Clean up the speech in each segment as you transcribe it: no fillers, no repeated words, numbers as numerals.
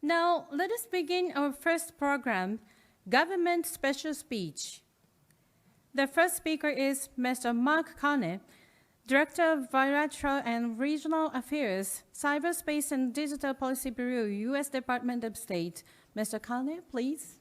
Now, let us begin our first program, Government Special Speech. The first speaker is Mr. Mark Carney, Director of Bilateral and Regional Affairs, Cyberspace and Digital Policy Bureau, U.S. Department of State. Mr. Carney, please.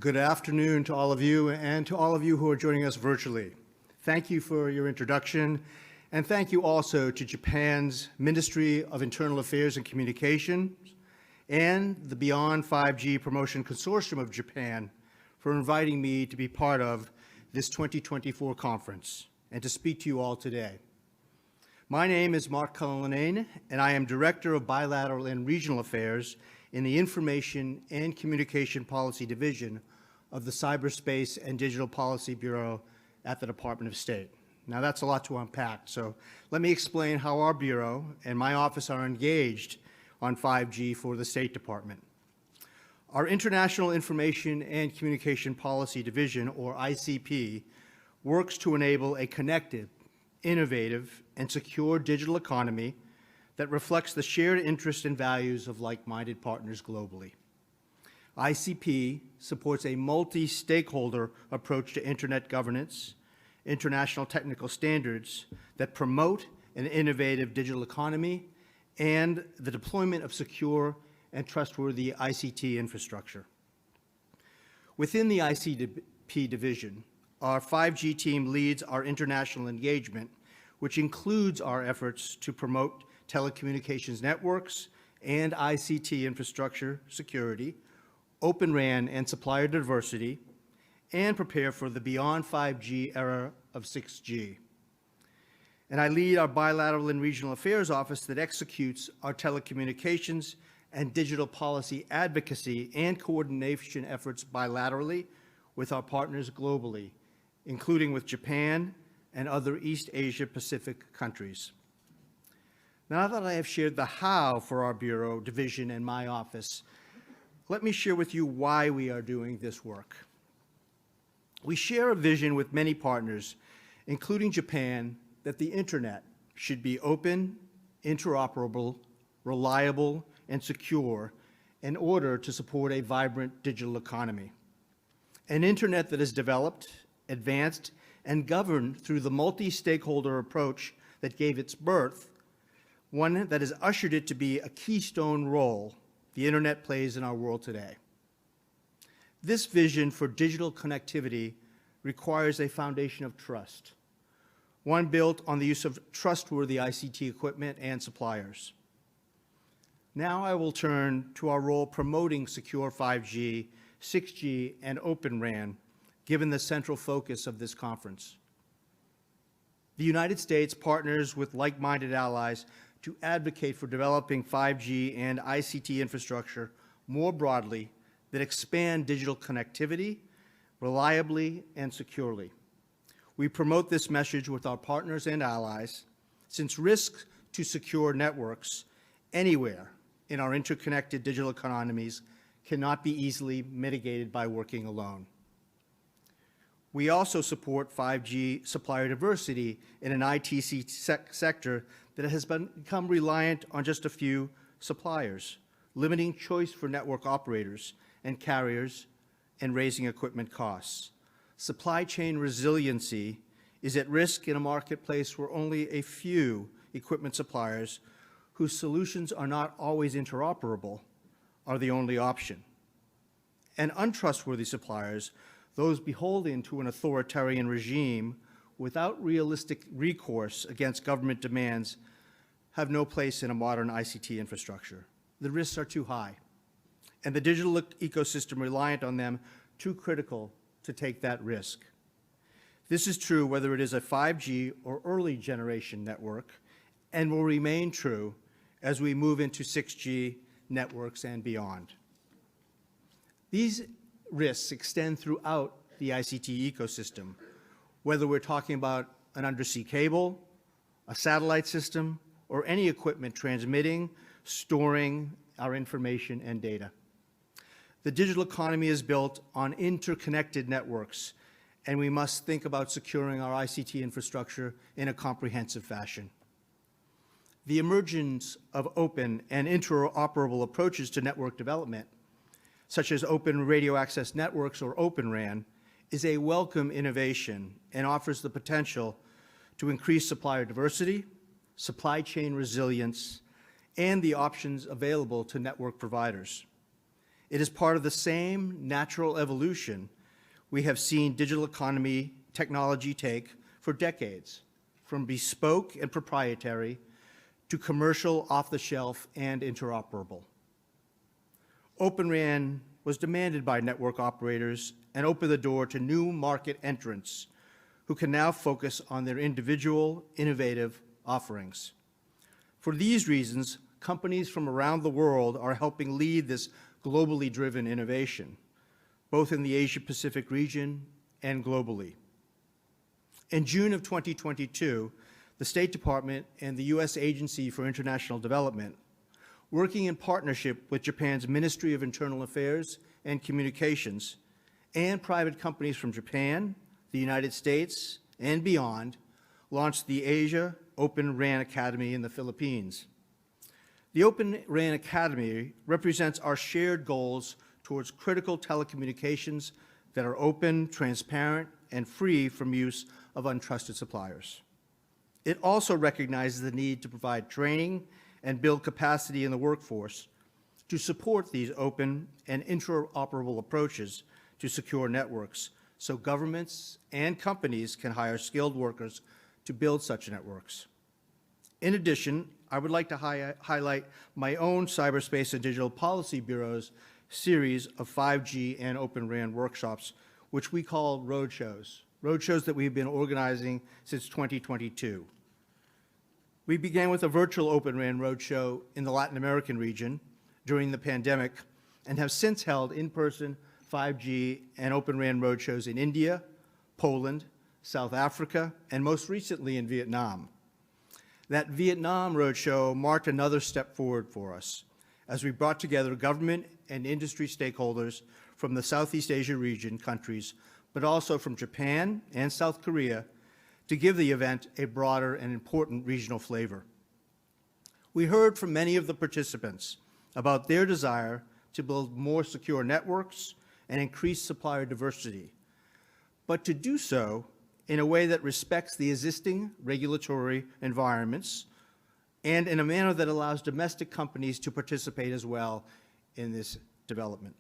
Good afternoon to all of you and to all of you who are joining us virtually. Thank you for your introduction, and thank you also to Japan's Ministry of Internal Affairs and Communications and the Beyond 5G Promotion Consortium of Japan for inviting me to be part of this 2024 conference and to speak to you all today. My name is Mark Cullinane, and I am Director of Bilateral and Regional Affairs in the Information and Communication Policy Division of the Cyberspace and Digital Policy Bureau at the Department of State. Now that's a lot to unpack, so let me explain how our Bureau and my office are engaged on 5G for the State Department. Our International Information and Communication Policy Division, or ICP, works to enable a connected, innovative, and secure digital economy that reflects the shared interests and values of like-minded partners globally. ICP supports a multi-stakeholder approach to Internet governance, international technical standards that promote an innovative digital economy, and the deployment of secure and trustworthy ICT infrastructure. Within the ICP division, our 5G team leads our international engagement, which includes our efforts to promote telecommunications networks and ICT infrastructure security, Open RAN and supplier diversity, and prepare for the Beyond 5G era of 6G. And I lead our Bilateral and Regional Affairs Office that executes our telecommunications and digital policy advocacy and coordination efforts bilaterally with our partners globally, including with Japan and other East Asia Pacific countries. Now that I have shared the how for our Bureau, division, and my office, let me share with you why we are doing this work. We share a vision with many partners, including Japan, that the Internet should be open, interoperable, reliable, and secure in order to support a vibrant digital economy. An Internet that is developed, advanced, and governed through the multi-stakeholder approach that gave its birth, one that has ushered it to be a keystone role the Internet plays in our world today. This vision for digital connectivity requires a foundation of trust, one built on the use of trustworthy ICT equipment and suppliers. Now I will turn to our role promoting secure 5G, 6G, and Open RAN, given the central focus of this conference. The United States partners with like-minded allies to advocate for developing 5G and ICT infrastructure more broadly that expand digital connectivity reliably and securely. We promote this message with our partners and allies, since risks to secure networks anywhere in our interconnected digital economies cannot be easily mitigated by working alone. We also support 5G supplier diversity in an ITC sector that has become reliant on just a few suppliers, limiting choice for network operators and carriers and raising equipment costs. Supply chain resiliency is at risk in a marketplace where only a few equipment suppliers whose solutions are not always interoperable are the only option. And untrustworthy suppliers, those beholden to an authoritarian regime without realistic recourse against government demands, have no place in a modern ICT infrastructure. The risks are too high, and the digital ecosystem reliant on them too critical to take that risk. This is true whether it is a 5G or early generation network, and will remain true as we move into 6G networks and beyond. These risks extend throughout the ICT ecosystem, whether we're talking about an undersea cable, a satellite system, or any equipment transmitting, storing our information and data. The digital economy is built on interconnected networks, and we must think about securing our ICT infrastructure in a comprehensive fashion. The emergence of open and interoperable approaches to network development, such as Open Radio Access Networks or Open RAN, is a welcome innovation and offers the potential to increase supplier diversity, supply chain resilience, and the options available to network providers. It is part of the same natural evolution we have seen digital economy technology take for decades, from bespoke and proprietary to commercial, off-the-shelf, and interoperable. Open RAN was demanded by network operators and opened the door to new market entrants who can now focus on their individual, innovative offerings. For these reasons, companies from around the world are helping lead this globally driven innovation, both in the Asia-Pacific region and globally. In June of 2022, the State Department and the U.S. Agency for International Development, working in partnership with Japan's Ministry of Internal Affairs and Communications, and private companies from Japan, the United States, and beyond, launched the Asia Open RAN Academy in the Philippines. The Open RAN Academy represents our shared goals towards critical telecommunications that are open, transparent, and free from use of untrusted suppliers. It also recognizes the need to provide training and build capacity in the workforce to support these open and interoperable approaches to secure networks so governments and companies can hire skilled workers to build such networks. In addition, I would like to highlight my own Cyberspace and Digital Policy Bureau's series of 5G and Open RAN workshops, which we call roadshows that we've been organizing since 2022. We began with a virtual Open RAN roadshow in the Latin American region during the pandemic and have since held in-person 5G and Open RAN roadshows in India, Poland, South Africa, and most recently in Vietnam. That Vietnam roadshow marked another step forward for us as we brought together government and industry stakeholders from the Southeast Asia region countries, but also from Japan and South Korea, to give the event a broader and important regional flavor. We heard from many of the participants about their desire to build more secure networks and increase supplier diversity, but to do so in a way that respects the existing regulatory environments and in a manner that allows domestic companies to participate as well in this development.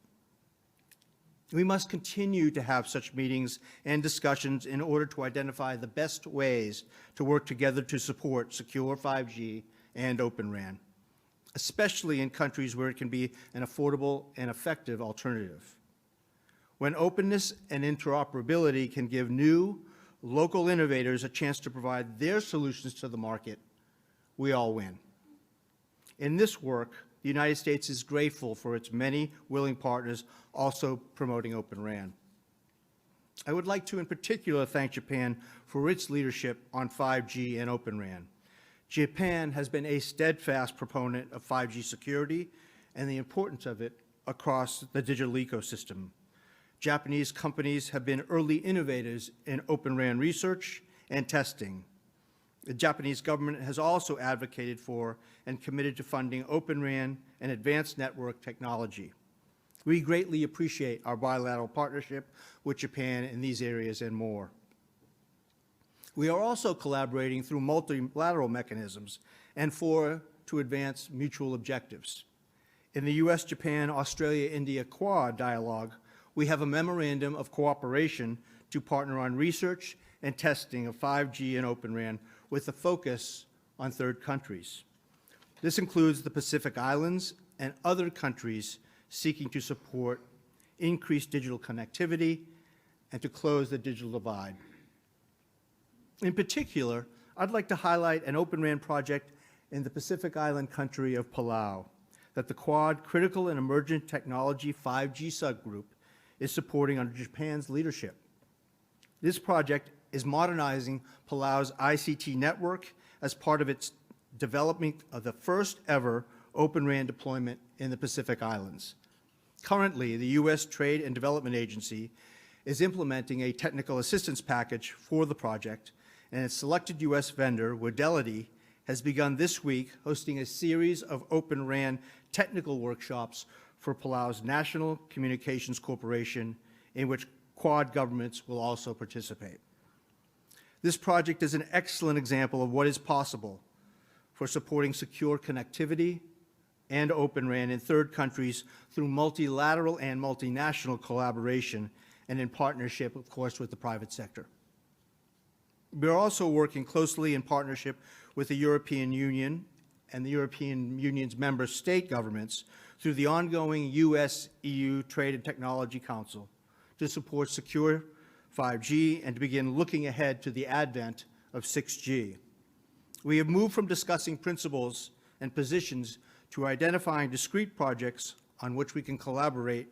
We must continue to have such meetings and discussions in order to identify the best ways to work together to support secure 5G and Open RAN, especially in countries where it can be an affordable and effective alternative. When openness and interoperability can give new, local innovators a chance to provide their solutions to the market, we all win. In this work, the United States is grateful for its many willing partners also promoting Open RAN. I would like to in particular thank Japan for its leadership on 5G and Open RAN. Japan has been a steadfast proponent of 5G security and the importance of it across the digital ecosystem. Japanese companies have been early innovators in Open RAN research and testing. The Japanese government has also advocated for and committed to funding Open RAN and advanced network technology. We greatly appreciate our bilateral partnership with Japan in these areas and more. We are also collaborating through multilateral mechanisms and to advance mutual objectives. In the US, Japan, Australia, India Quad dialogue, we have a memorandum of cooperation to partner on research and testing of 5G and Open RAN with a focus on third countries. This includes the Pacific Islands and other countries seeking to support increased digital connectivity and to close the digital divide. In particular, I'd like to highlight an Open RAN project in the Pacific Island country of Palau that the Quad Critical and Emergent Technology 5G subgroup is supporting under Japan's leadership. This project is modernizing Palau's ICT network as part of its development of the first ever Open RAN deployment in the Pacific Islands. Currently, the U.S. Trade and Development Agency is implementing a technical assistance package for the project, and its selected U.S. vendor, Widelity, has begun this week hosting a series of Open RAN technical workshops for Palau's National Communications Corporation, in which Quad governments will also participate. This project is an excellent example of what is possible for supporting secure connectivity and Open RAN in third countries through multilateral and multinational collaboration and in partnership, of course, with the private sector. We are also working closely in partnership with the European Union and the European Union's member state governments through the ongoing US-EU Trade and Technology Council to support secure 5G and to begin looking ahead to the advent of 6G. We have moved from discussing principles and positions to identifying discrete projects on which we can collaborate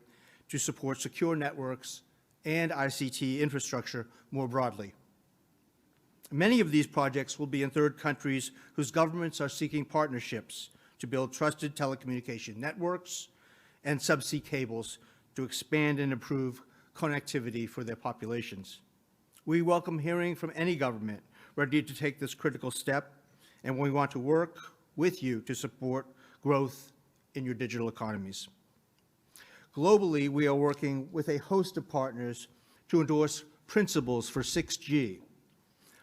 to support secure networks and ICT infrastructure more broadly. Many of these projects will be in third countries whose governments are seeking partnerships to build trusted telecommunication networks and subsea cables to expand and improve connectivity for their populations. We welcome hearing from any government ready to take this critical step, and we want to work with you to support growth in your digital economies. Globally, we are working with a host of partners to endorse principles for 6G.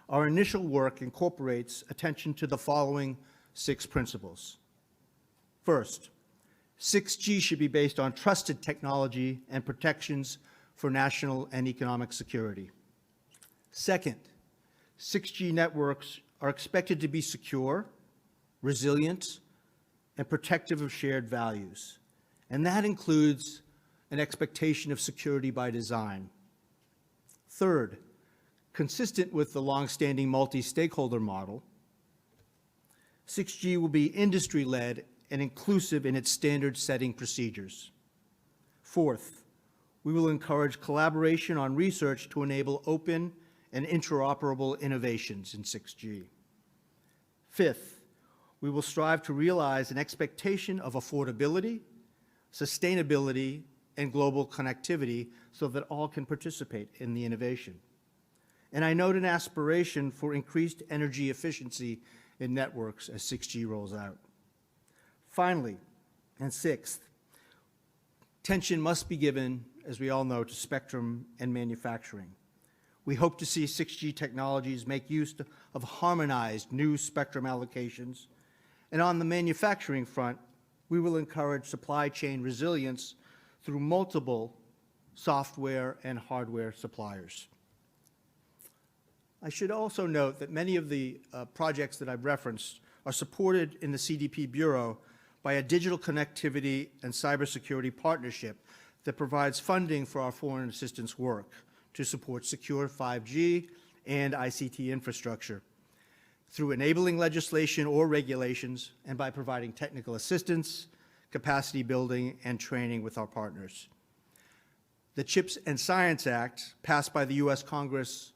Our initial work incorporates attention to the following 6 principles. First, 6G should be based on trusted technology and protections for national and economic security. Second, 6G networks are expected to be secure, resilient, and protective of shared values. And that includes an expectation of security by design. Third, consistent with the long-standing multi-stakeholder model, 6G will be industry-led and inclusive in its standard-setting procedures. Fourth, we will encourage collaboration on research to enable open and interoperable innovations in 6G. Fifth, we will strive to realize an expectation of affordability, sustainability, and global connectivity so that all can participate in the innovation. And I note an aspiration for increased energy efficiency in networks as 6G rolls out. Finally, and sixth, attention must be given, as we all know, to spectrum and manufacturing. We hope to see 6G technologies make use of harmonized new spectrum allocations, and on the manufacturing front, we will encourage supply chain resilience through multiple software and hardware suppliers. I should also note that many of the projects that I've referenced are supported in the CDP Bureau by a digital connectivity and cybersecurity partnership that provides funding for our foreign assistance work to support secure 5G and ICT infrastructure through enabling legislation or regulations and by providing technical assistance, capacity building, and training with our partners. The CHIPS and Science Act, passed by the U.S. Congress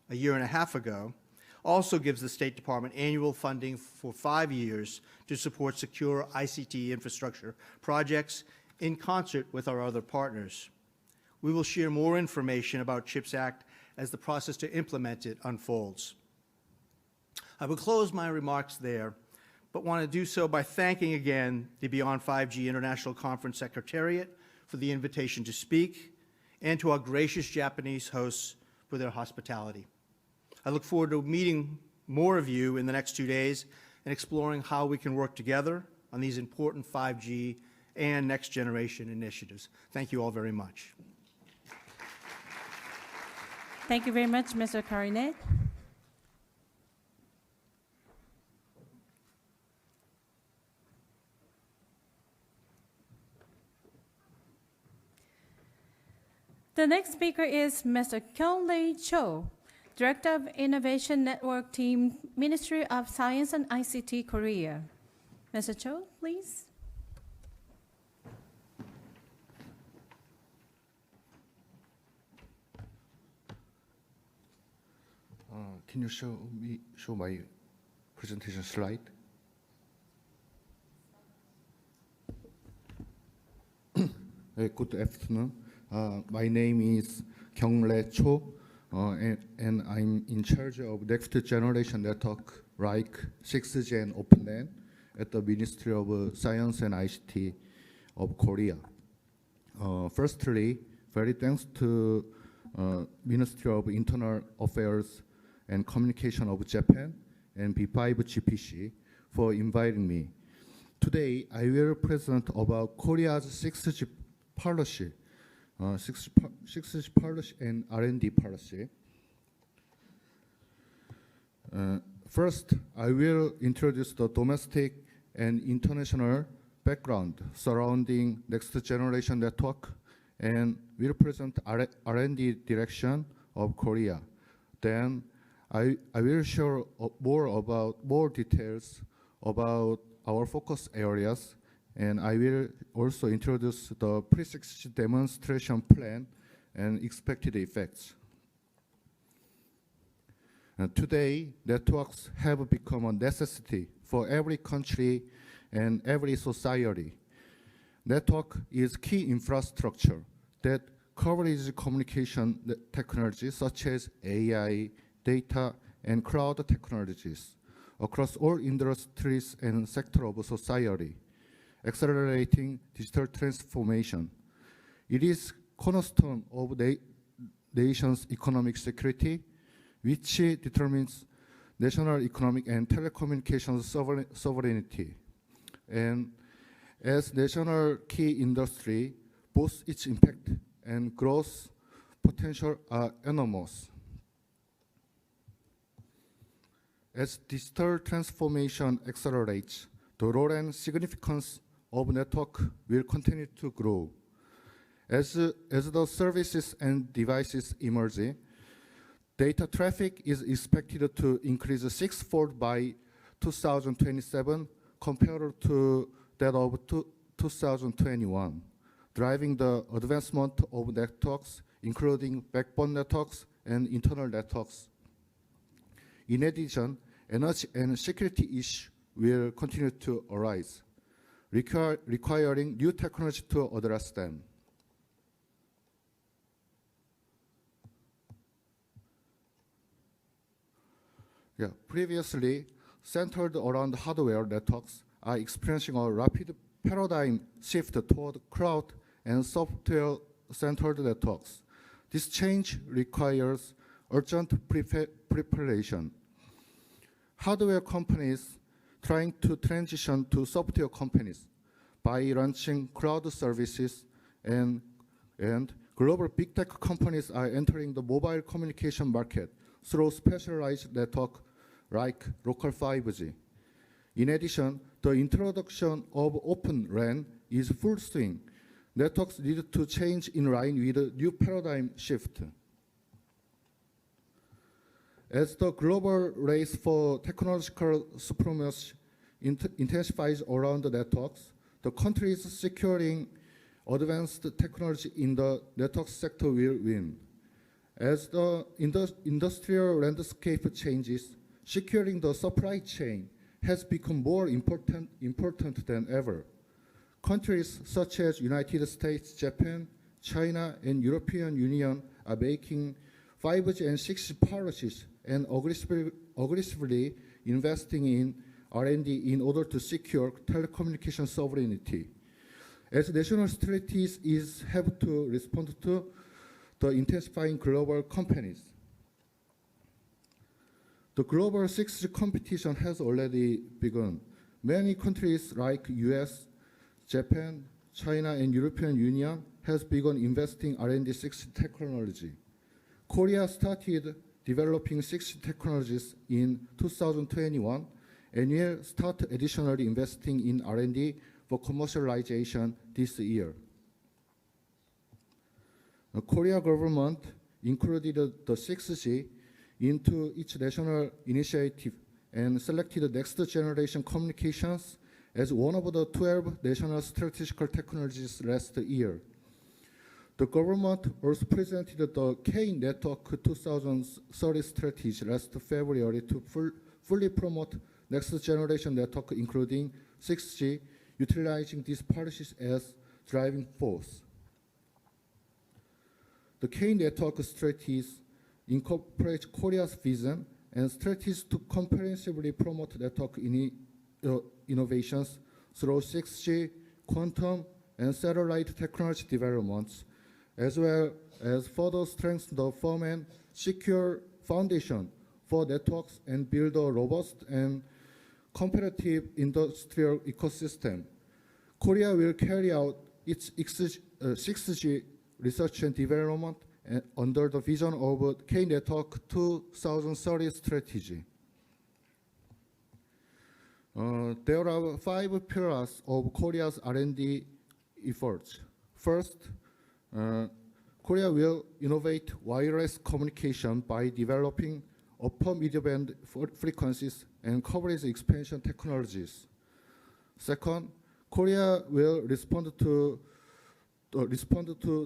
a year and a half ago, also gives the State Department annual funding for 5 years to support secure ICT infrastructure projects in concert with our other partners. We will share more information about CHIPS Act as the process to implement it unfolds. I will close my remarks there, but want to do so by thanking again the Beyond 5G International Conference Secretariat for the invitation to speak, and to our gracious Japanese hosts for their hospitality. I look forward to meeting more of you in the next 2 days and exploring how we can work together on these important 5G and next generation initiatives. Thank you all very much. Thank you very much, Mr. Carinet. The next speaker is Mr. Kyung-Lei Cho, Director of Innovation Network Team, Ministry of Science and ICT, Korea. Mr. Cho, please. Can you show my presentation slide? Good afternoon. My name is Kyung-le Cho, and I'm in charge of next generation network like 6G and OpenLAN at the Ministry of Science and ICT of Korea. Firstly, very thanks to Ministry of Internal Affairs and Communication of Japan and B5GPC for inviting me. Today, I will present about Korea's 6G policy, 6G policy and R&D policy. First, I will introduce the domestic and international background surrounding next generation network and will present R&D direction of Korea. Then I will share more details about our focus areas, and I will also introduce the pre-6G demonstration plan and expected effects. Today, networks have become a necessity for every country and every society. Network is key infrastructure that covers communication technologies such as AI, data, and cloud technologies across all industries and sectors of society, accelerating digital transformation. It is cornerstone of the nation's economic security, which determines national economic and telecommunications sovereignty. And as national key industry, both its impact and growth potential are enormous. As digital transformation accelerates, the role and significance of network will continue to grow. As the services and devices emerge, data traffic is expected to increase sixfold by 2027 compared to that of 2021, driving the advancement of networks, including backbone networks and internal networks. In addition, energy and security issues will continue to arise, requiring new technology to address them. Previously, centered around hardware networks are experiencing a rapid paradigm shift toward cloud and software-centered networks. This change requires urgent preparation. Hardware companies trying to transition to software companies by launching cloud services, and global big tech companies are entering the mobile communication market through specialized network like local 5G. In addition, the introduction of Open RAN is full swing. Networks need to change in line with the new paradigm shift. As the global race for technological supremacy intensifies around the networks, the countries securing advanced technology in the network sector will win. As the industrial landscape changes, securing the supply chain has become more important than ever. Countries such as United States, Japan, China, and European Union are making 5G and 6G policies and aggressively investing in R&D in order to secure telecommunication sovereignty. As national strategies have to respond to the intensifying global companies. The global 6G competition has already begun. Many countries like US, Japan, China, and European Union has begun investing R&D 6G technology. Korea started developing 6G technologies in 2021 and will start additionally investing in R&D for commercialization this year. The Korea government included the 6G into its national initiative and selected next generation communications as one of the 12 national strategic technologies last year. The government also presented the K-Network 2030 strategy last February to fully promote next generation network, including 6G, utilizing these policies as driving force. The K-Network strategies incorporate Korea's vision and strategies to comprehensively promote network innovations through 6G, quantum, and satellite technology developments, as well as further strengthen the firm and secure foundation for networks and build a robust and competitive industrial ecosystem. Korea will carry out its 6G research and development under the vision of K-Network 2030 strategy. There are 5 pillars of Korea's R&D efforts. First, Korea will innovate wireless communication by developing upper mid-band frequencies and coverage expansion technologies. Second, Korea will respond to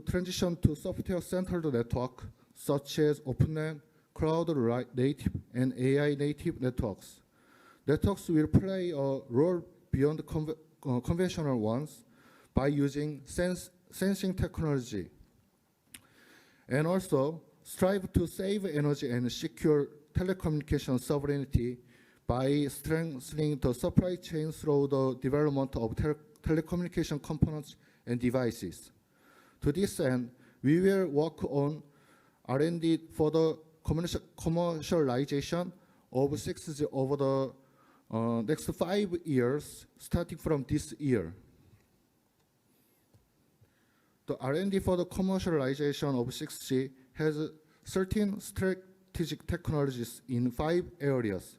transition to software-centered network such as OpenNet, cloud-native, and AI-native networks. Networks will play a role beyond conventional ones by using sensing technology, and also strive to save energy and secure telecommunication sovereignty by strengthening the supply chain through the development of telecommunication components and devices. To this end, we will work on R&D for the commercialization of 6G over the next 5 years, starting from this year. The R&D for the commercialization of 6G has 13 strategic technologies in 5 areas: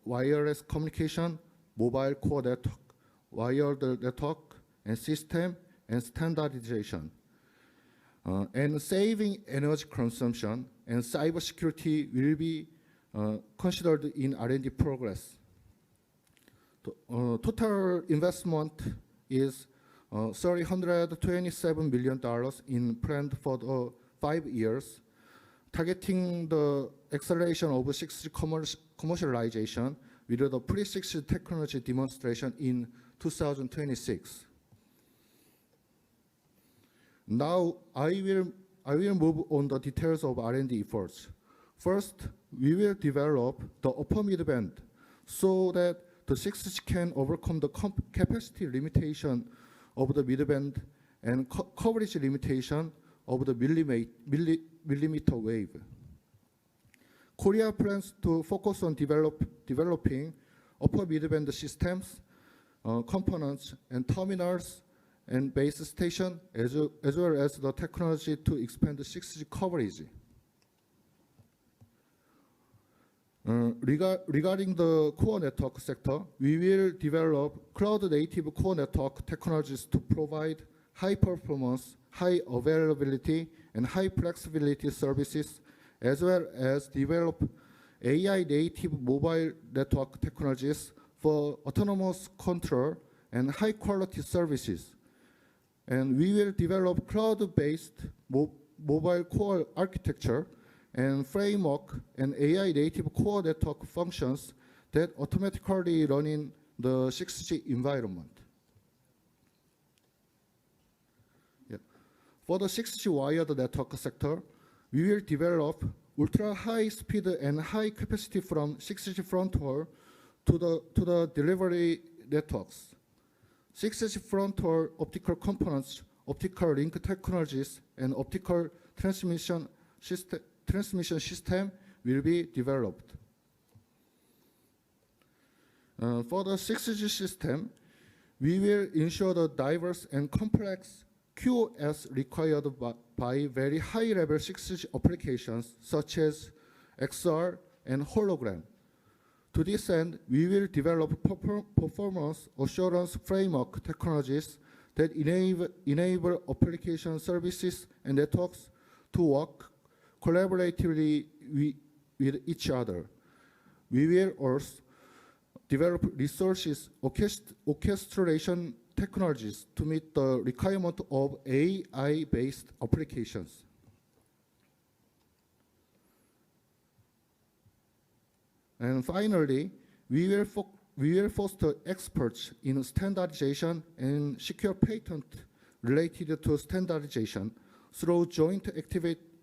wireless communication, mobile core network, wired network, and system and standardization. And saving energy consumption and cybersecurity will be considered in R&D progress. The total investment is $327 million in planned for the 5 years, targeting the acceleration of 6G commercialization with the pre-6G technology demonstration in 2026. Now, I will move on the details of R&D efforts. First, we will develop the upper mid-band so that the 6G can overcome the capacity limitation of the mid-band and coverage limitation of the millimeter wave. Korea plans to focus on developing upper mid-band systems, components, and terminals, and base station, as well as the technology to expand the 6G coverage. Regarding the core network sector, we will develop cloud-native core network technologies to provide high performance, high availability, and high flexibility services, as well as develop AI-native mobile network technologies for autonomous control and high-quality services. And we will develop cloud-based mobile core architecture and framework and AI-native core network functions that automatically run in the 6G environment. For the 6G wired network sector, we will develop ultra-high speed and high capacity from 6G fronthaul to the delivery networks. 6G fronthaul optical components, optical link technologies, and optical transmission system will be developed. For the 6G system, we will ensure the diverse and complex QoS required by very high-level 6G applications such as XR and hologram. To this end, we will develop performance assurance framework technologies that enable application services and networks to work collaboratively with each other. We will also develop resources orchestration technologies to meet the requirement of AI-based applications. And finally, we will foster experts in standardization and secure patent related to standardization through joint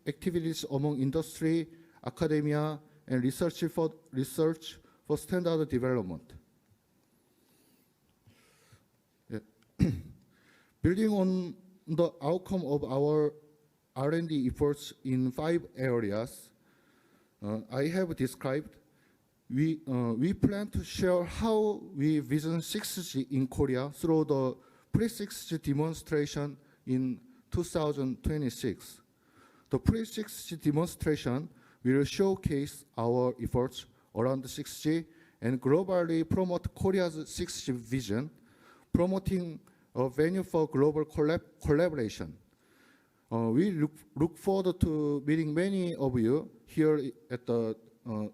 activities among industry, academia, and research for standard development. Yeah. Building on the outcome of our R&D efforts in 5 areas I have described, we plan to share how we vision 6G in Korea through the pre-6G demonstration in 2026. The pre-6G demonstration will showcase our efforts around 6G and globally promote Korea's 6G vision, promoting a venue for global collaboration. We look forward to meeting many of you here at the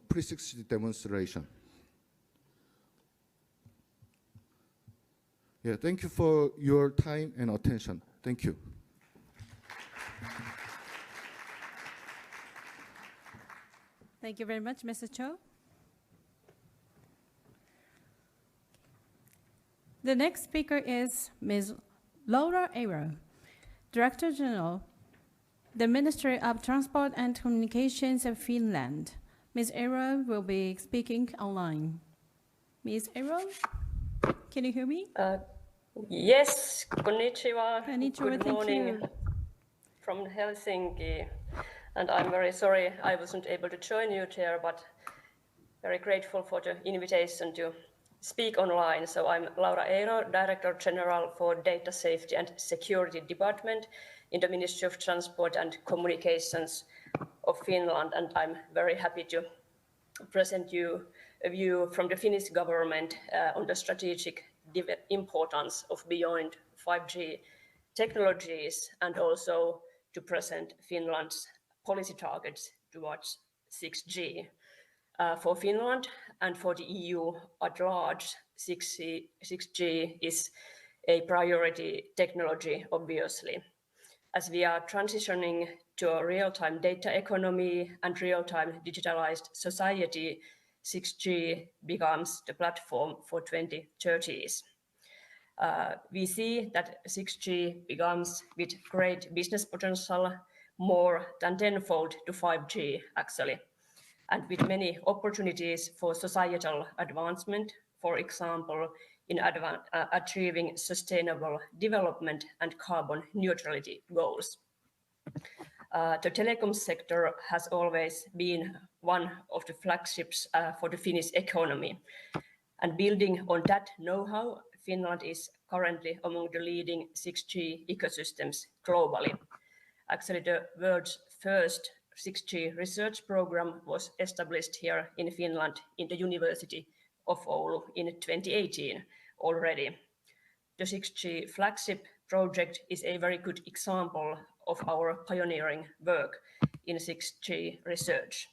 pre-6G demonstration. Yeah, thank you for your time and attention. Thank you. Thank you very much, Mr. Cho. The next speaker is Ms. Laura Eero, Director General, the Ministry of Transport and Communications of Finland. Ms. Eero will be speaking online. Ms. Eero, can you hear me? Yes, konnichiwa. Konnichiwa, Good thank morning you. from Helsinki. And I'm very sorry I wasn't able to join you, Chair, but very grateful for the invitation to speak online. So I'm Laura Eero, Director General for Data Safety and Security Department in the Ministry of Transport and Communications of Finland, and I'm very happy to present you a view from the Finnish government on the strategic importance of beyond 5G technologies, and also to present Finland's policy targets towards 6G. For Finland and for the EU at large, 6G is a priority technology, obviously. As we are transitioning to a real-time data economy and real-time digitalized society, 6G becomes the platform for 2030s. We see that 6G becomes with great business potential, more than tenfold to 5G actually, and with many opportunities for societal advancement, for example, in achieving sustainable development and carbon neutrality goals. The telecom sector has always been one of the flagships for the Finnish economy. And building on that know-how, Finland is currently among the leading 6G ecosystems globally. Actually, the world's first 6G research program was established here in Finland in the University of Oulu in 2018 already. The 6G flagship project is a very good example of our pioneering work in 6G research.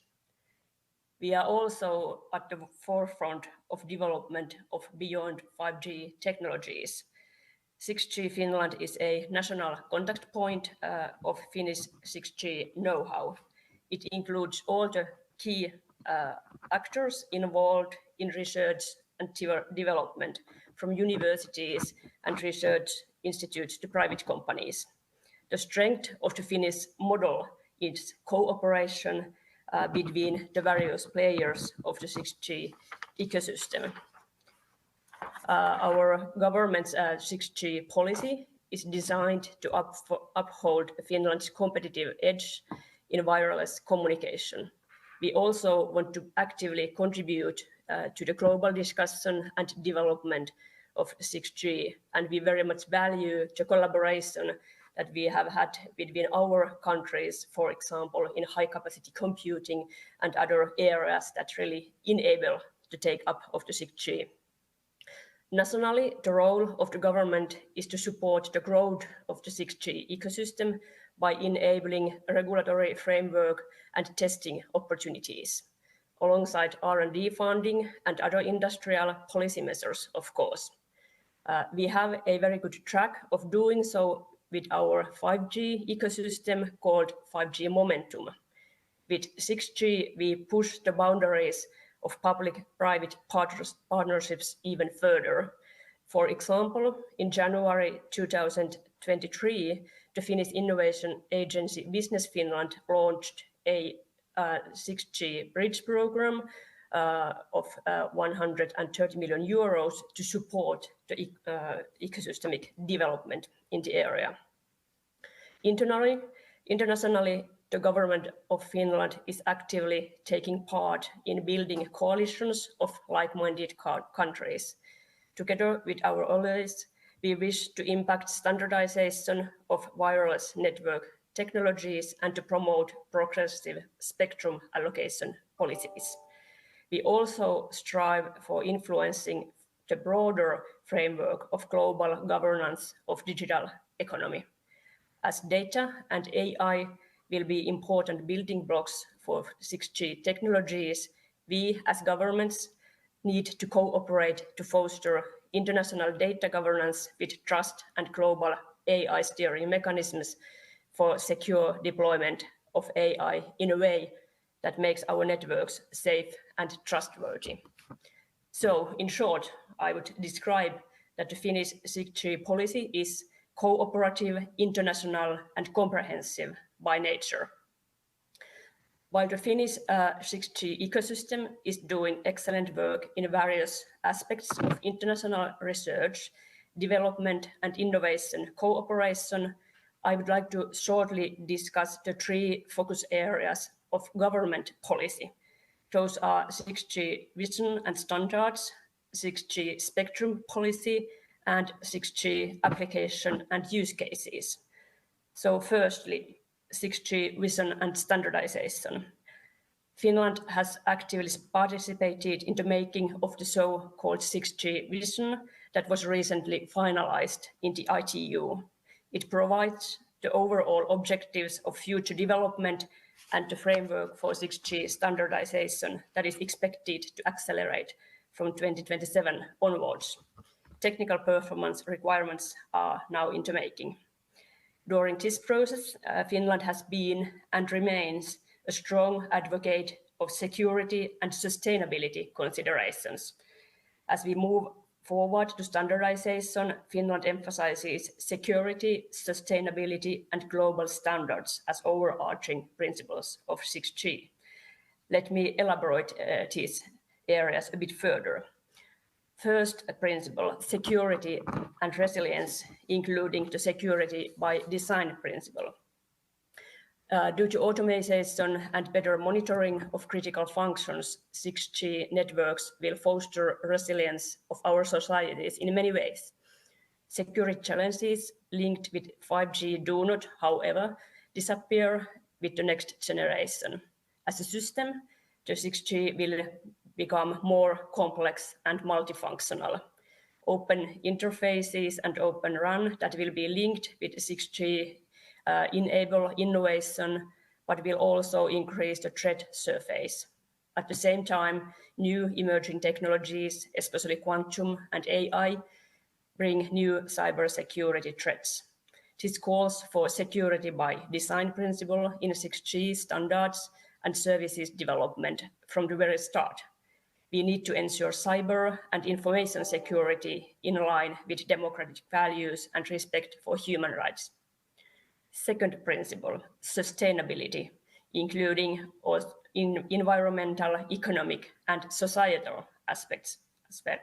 We are also at the forefront of development of beyond 5G technologies. 6G Finland is a national contact point of Finnish 6G know-how. It includes all the key actors involved in research and development, from universities and research institutes to private companies. The strength of the Finnish model is cooperation between the various players of the 6G ecosystem. Our government's 6G policy is designed to uphold Finland's competitive edge in wireless communication. We also want to actively contribute to the global discussion and development of 6G, and we very much value the collaboration that we have had between our countries, for example, in high-capacity computing and other areas that really enable the take-up of the 6G. Nationally, the role of the government is to support the growth of the 6G ecosystem by enabling a regulatory framework and testing opportunities, alongside R&D funding and other industrial policy measures, of course. We have a very good track of doing so with our 5G ecosystem called 5G Momentum. With 6G, we push the boundaries of public-private partnerships even further. For example, in January 2023, the Finnish innovation agency Business Finland launched a 6G bridge program of 130 million euros to support the ecosystemic development in the area. Internationally, the government of Finland is actively taking part in building coalitions of like-minded countries. Together with our allies, we wish to impact standardization of wireless network technologies and to promote progressive spectrum allocation policies. We also strive for influencing the broader framework of global governance of digital economy. As data and AI will be important building blocks for 6G technologies, we as governments need to cooperate to foster international data governance with trust and global AI steering mechanisms for secure deployment of AI in a way that makes our networks safe and trustworthy. So, in short, I would describe that the Finnish 6G policy is cooperative, international, and comprehensive by nature. While the Finnish 6G ecosystem is doing excellent work in various aspects of international research, development, and innovation cooperation, I would like to shortly discuss the three focus areas of government policy. Those are 6G vision and standards, 6G spectrum policy, and 6G application and use cases. So firstly, 6G vision and standardization. Finland has actively participated in the making of the so-called 6G vision that was recently finalized in the ITU. It provides the overall objectives of future development and the framework for 6G standardization that is expected to accelerate from 2027 onwards. Technical performance requirements are now in the making. During this process, Finland has been and remains a strong advocate of security and sustainability considerations. As we move forward to standardization, Finland emphasizes security, sustainability, and global standards as overarching principles of 6G. Let me elaborate these areas a bit further. First principle, security and resilience, including the security by design principle. Due to automation and better monitoring of critical functions, 6G networks will foster resilience of our societies in many ways. Security challenges linked with 5G do not, however, disappear with the next generation. As a system, the 6G will become more complex and multifunctional. Open interfaces and Open RAN that will be linked with 6G enable innovation, but will also increase the threat surface. At the same time, new emerging technologies, especially quantum and AI, bring new cybersecurity threats. This calls for security by design principle in 6G standards and services development from the very start. We need to ensure cyber and information security in line with democratic values and respect for human rights. Second principle, sustainability, including environmental, economic, and societal aspects as well.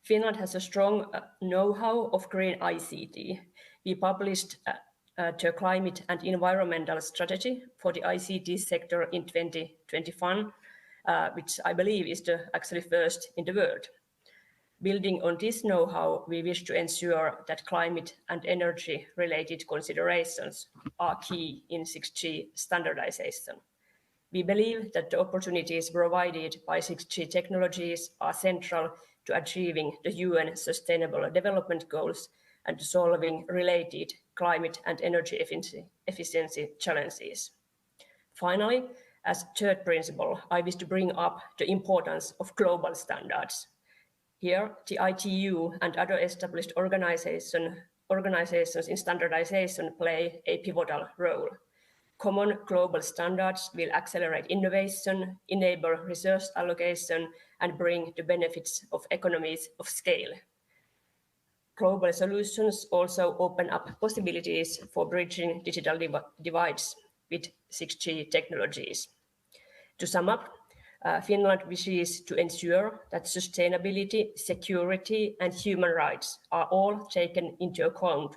Finland has a strong know-how of green ICT. We published the climate and environmental strategy for the ICT sector in 2021, which I believe is the actually first in the world. Building on this know-how, we wish to ensure that climate and energy-related considerations are key in 6G standardization. We believe that the opportunities provided by 6G technologies are central to achieving the UN Sustainable Development Goals and to solving related climate and energy efficiency challenges. Finally, as third principle, I wish to bring up the importance of global standards. Here, the ITU and other established organizations in standardization play a pivotal role. Common global standards will accelerate innovation, enable resource allocation, and bring the benefits of economies of scale. global solutions also open up possibilities for bridging digital divides with 6G technologies. To sum up, Finland wishes to ensure that sustainability, security, and human rights are all taken into account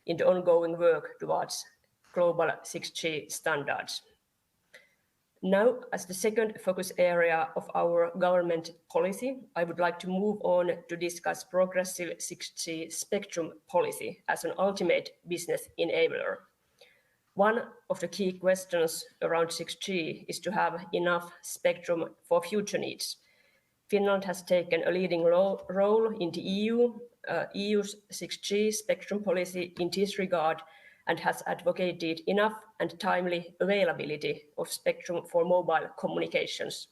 in the ongoing work towards global 6G standards. Now, as the second focus area of our government policy, I would like to move on to discuss progressive 6G spectrum policy as an ultimate business enabler. One of the key questions around 6G is to have enough spectrum for future needs. Finland has taken a leading role in the EU's 6G spectrum policy in this regard and has advocated enough and timely availability of spectrum for mobile communications.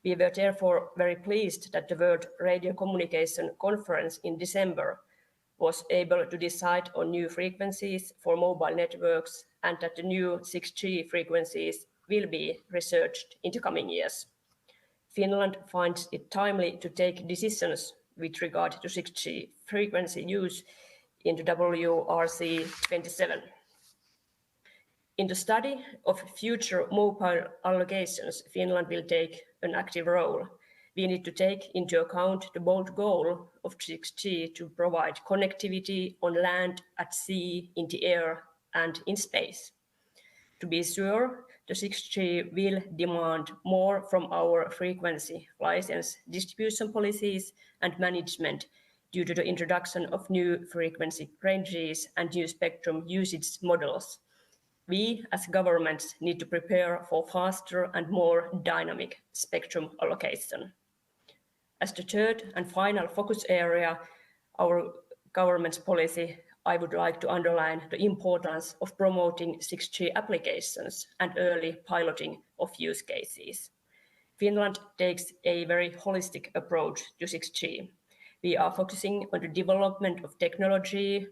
We were therefore very pleased that the World Radio Communication Conference in December was able to decide on new frequencies for mobile networks and that the new 6G frequencies will be researched in the coming years. Finland finds it timely to take decisions with regard to 6G frequency use in the WRC 27. In the study of future mobile allocations, Finland will take an active role. We need to take into account the bold goal of 6G to provide connectivity on land, at sea, in the air, and in space. To be sure, the 6G will demand more from our frequency license distribution policies and management due to the introduction of new frequency ranges and new spectrum usage models. We, as governments, need to prepare for faster and more dynamic spectrum allocation. As the third and final focus area, our government's policy, I would like to underline the importance of promoting 6G applications and early piloting of use cases. Finland takes a very holistic approach to 6G. We are focusing on the development of technology,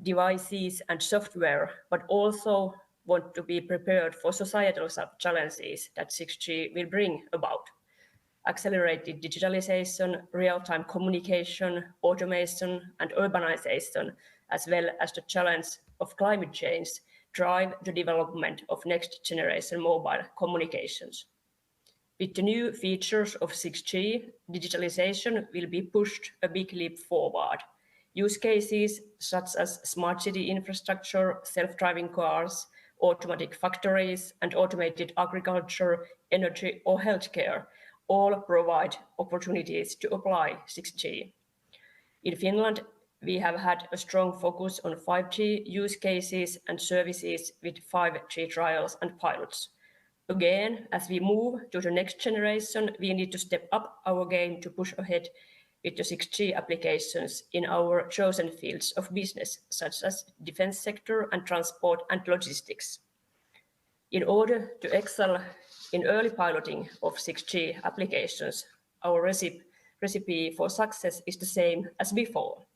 devices and software, but also want to be prepared for societal challenges that 6G will bring about. Accelerated digitalization, real-time communication, automation, and urbanization, as well as the challenge of climate change, drive the development of next-generation mobile communications. With the new features of 6G, digitalization will be pushed a big leap forward. Use cases such as smart city infrastructure, self-driving cars, automatic factories, and automated agriculture, energy, or healthcare all provide opportunities to apply 6G. In Finland, we have had a strong focus on 5G use cases and services with 5G trials and pilots. Again, as we move to the next generation, we need to step up our game to push ahead with the 6G applications in our chosen fields of business, such as defense sector and transport and logistics. In order to excel in early piloting of 6G applications, our recipe for success is the same as before.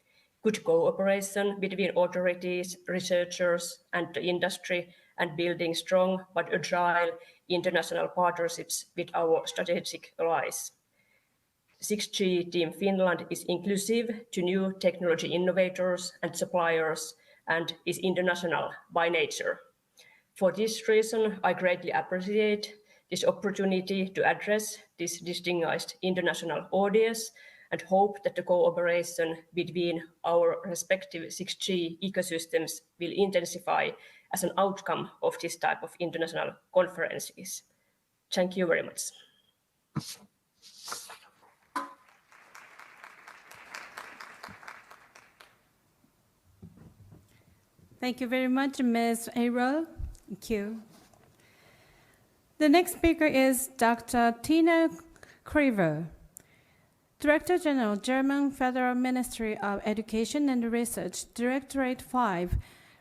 Good cooperation between authorities, researchers, and the industry, and building strong but agile international partnerships with our strategic allies. 6G Team Finland is inclusive to new technology innovators and suppliers and is international by nature. For this reason, I greatly appreciate this opportunity to address this distinguished international audience and hope that the cooperation between our respective 6G ecosystems will intensify as an outcome of this type of international conferences. Thank you very much. Thank you very much, Ms. Eero. Thank you. The next speaker is Dr. Tina Kriver, Director General, German Federal Ministry of Education and Research, Directorate 5,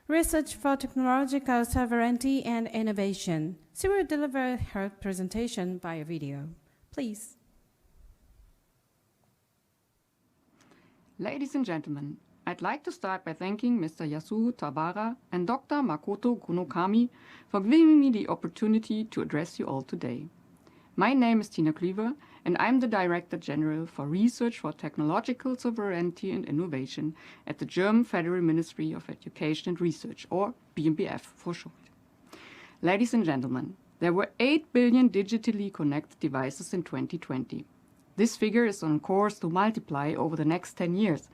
Research for Technological Sovereignty and Innovation. She will deliver her presentation via video. Please. Ladies and gentlemen, I'd like to start by thanking Mr. Yasuo Tabara and Dr. Makoto Kunokami for giving me the opportunity to address you all today. My name is Tina Klüver, and I'm the Director General for Research for Technological Sovereignty and Innovation at the German Federal Ministry of Education and Research, or BMBF for short. Ladies and gentlemen, there were 8 billion digitally connected devices in 2020. This figure is on course to multiply over the next 10 years.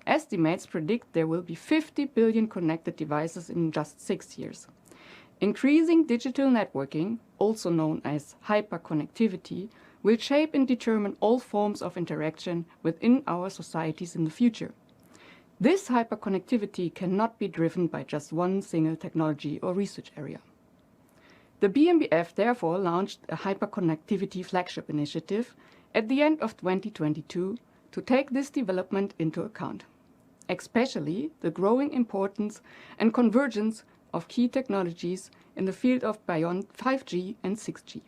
Estimates predict there will be 50 billion connected devices in just 6 years. Increasing digital networking, also known as hyperconnectivity, will shape and determine all forms of interaction within our societies in the future. This hyperconnectivity cannot be driven by just one single technology or research area. The BMBF therefore launched a hyperconnectivity flagship initiative at the end of 2022 to take this development into account, especially the growing importance and convergence of key technologies in the field of beyond 5G and 6G.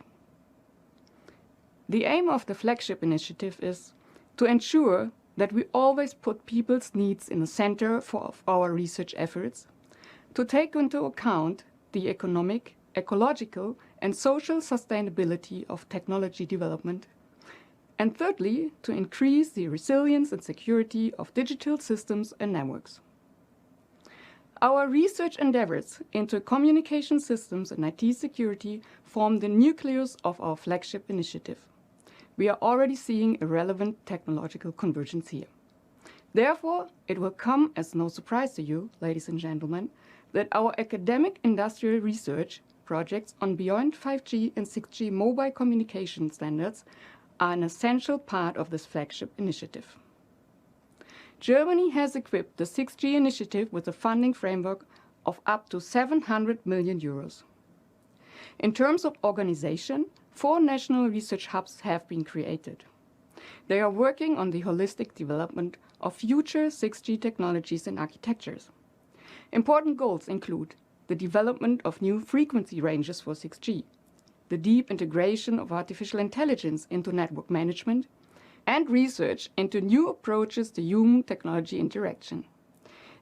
The aim of the flagship initiative is to ensure that we always put people's needs in the center of our research efforts, to take into account the economic, ecological, and social sustainability of technology development, and thirdly, to increase the resilience and security of digital systems and networks. Our research endeavors into communication systems and IT security form the nucleus of our flagship initiative. We are already seeing a relevant technological convergence here. Therefore, it will come as no surprise to you, ladies and gentlemen, that our academic industrial research projects on beyond 5G and 6G mobile communication standards are an essential part of this flagship initiative. Germany has equipped the 6G initiative with a funding framework of up to 700 million euros. In terms of organization, 4 national research hubs have been created. They are working on the holistic development of future 6G technologies and architectures. Important goals include the development of new frequency ranges for 6G, the deep integration of artificial intelligence into network management, and research into new approaches to human-technology interaction.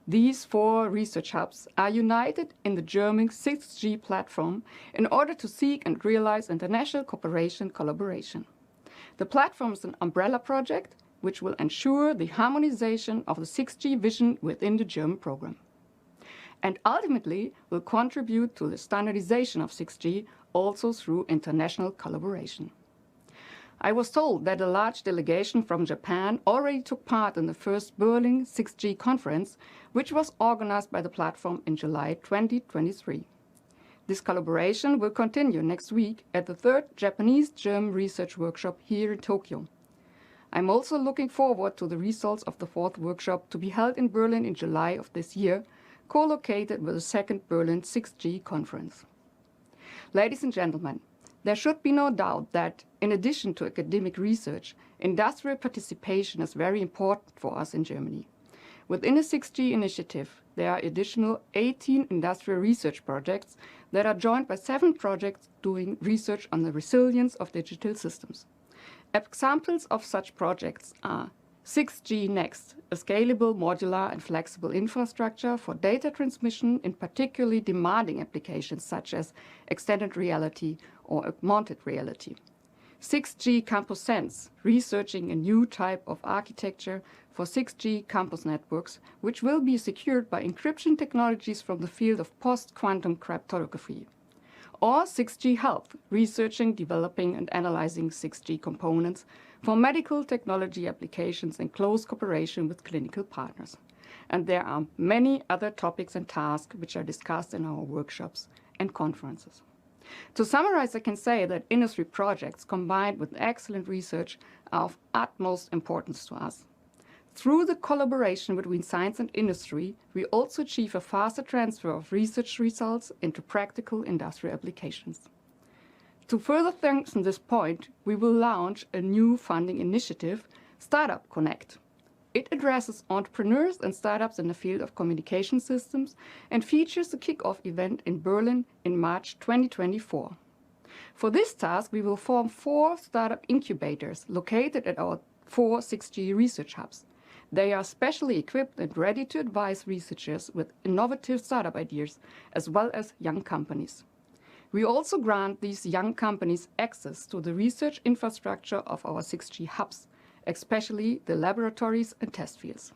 These 4 research hubs are united in the German 6G platform in order to seek and realize international cooperation collaboration. The platform is an umbrella project which will ensure the harmonization of the 6G vision within the German program, and ultimately will contribute to the standardization of 6G also through international collaboration. I was told that a large delegation from Japan already took part in the first Berlin 6G conference, which was organized by the platform in July 2023. This collaboration will continue next week at the 3rd Japanese-German research workshop here in Tokyo. I'm also looking forward to the results of the 4th workshop to be held in Berlin in July of this year, co-located with the 2nd Berlin 6G conference. Ladies and gentlemen, there should be no doubt that, in addition to academic research, industrial participation is very important for us in Germany. Within the 6G initiative, there are additional 18 industrial research projects that are joined by 7 projects doing research on the resilience of digital systems. Examples of such projects are 6G Next, a scalable, modular, and flexible infrastructure for data transmission in particularly demanding applications such as extended reality or augmented reality. 6G Campus Sense, researching a new type of architecture for 6G campus networks, which will be secured by encryption technologies from the field of post-quantum cryptography. Or 6G Health, researching, developing, and analyzing 6G components for medical technology applications in close cooperation with clinical partners. And there are many other topics and tasks which are discussed in our workshops and conferences. To summarize, I can say that industry projects combined with excellent research are of utmost importance to us. Through the collaboration between science and industry, we also achieve a faster transfer of research results into practical industrial applications. To further strengthen this point, we will launch a new funding initiative, Startup Connect. It addresses entrepreneurs and startups in the field of communication systems and features a kick-off event in Berlin in March 2024. For this task, we will form 4 startup incubators located at our 4 6G research hubs. They are specially equipped and ready to advise researchers with innovative startup ideas, as well as young companies. We also grant these young companies access to the research infrastructure of our 6G hubs, especially the laboratories and test fields.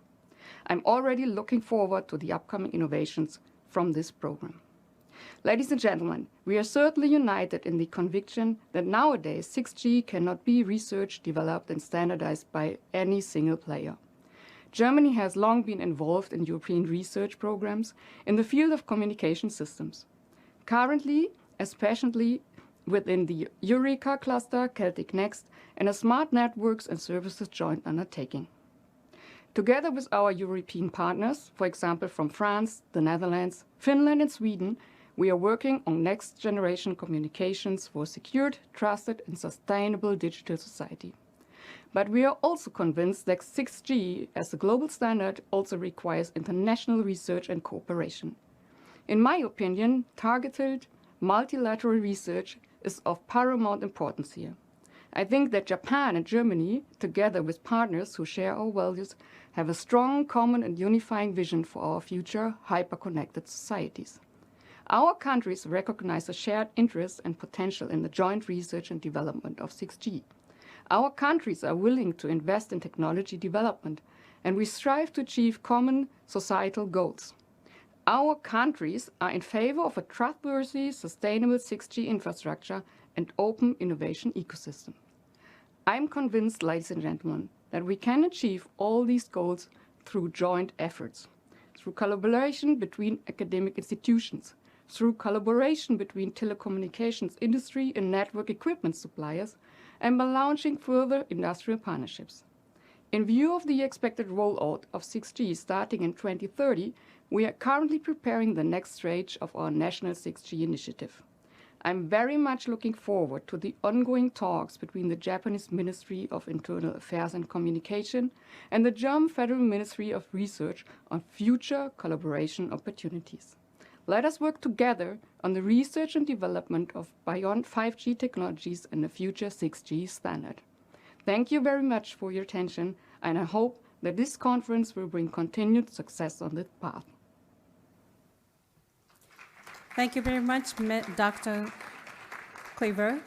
I'm already looking forward to the upcoming innovations from this program. Ladies and gentlemen, we are certainly united in the conviction that nowadays 6G cannot be researched, developed and standardized by any single player. Germany has long been involved in European research programs in the field of communication systems. Currently, especially within the Eureka cluster, Celtic Next, and a Smart Networks and Services joint undertaking. Together with our European partners, for example from France, the Netherlands, Finland and Sweden, we are working on next-generation communications for a secured, trusted and sustainable digital society. But we are also convinced that 6G as a global standard also requires international research and cooperation. In my opinion, targeted multilateral research is of paramount importance here. I think that Japan and Germany, together with partners who share our values, have a strong, common and unifying vision for our future hyper-connected societies. Our countries recognize a shared interest and potential in the joint research and development of 6G. Our countries are willing to invest in technology development, and we strive to achieve common societal goals. Our countries are in favor of a trustworthy, sustainable 6G infrastructure and open innovation ecosystem. I'm convinced, ladies and gentlemen, that we can achieve all these goals through joint efforts, through collaboration between academic institutions, through collaboration between telecommunications industry and network equipment suppliers, and by launching further industrial partnerships. In view of the expected rollout of 6G starting in 2030, we are currently preparing the next stage of our national 6G initiative. I'm very much looking forward to the ongoing talks between the Japanese Ministry of Internal Affairs and Communication and the German Federal Ministry of Research on future collaboration opportunities. Let us work together on the research and development of beyond 5G technologies and the future 6G standard. Thank you very much for your attention, and I hope that this conference will bring continued success on this path. Thank you very much, Dr. Cleaver.